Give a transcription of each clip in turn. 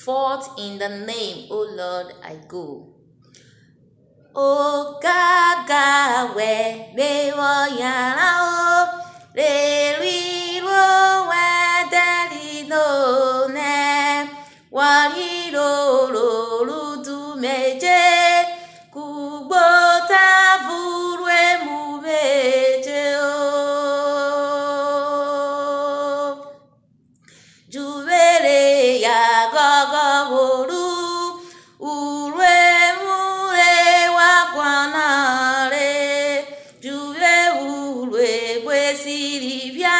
Forth in the name, O Lord, I go. O gaga we me wo yara o le ri ro we dali no ne wa ri ro lu du meje kugbo ta vuru emu meje o juwere ya gogo woru Silvia,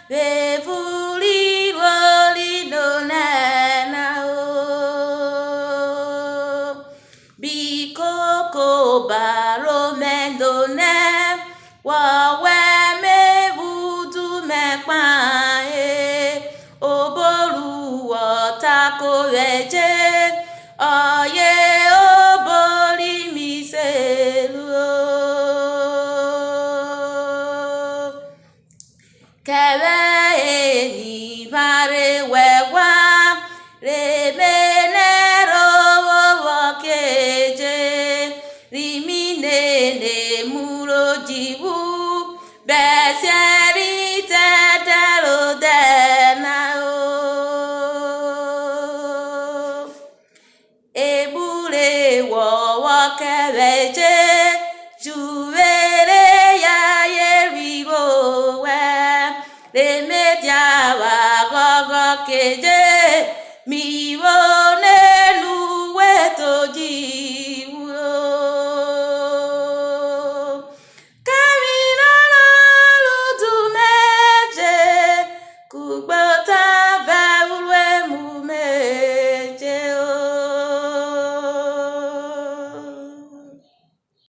ve vuli voli donana o bikoko baro mendone wa we me budu me pa oboru otako eje oye obori mi selu Kere ni bare wewa remenero wokeje rimine ne muro jibu beseri tedero dena o ebure wo wokeje juwere ya yeribo we le media wa gogo keje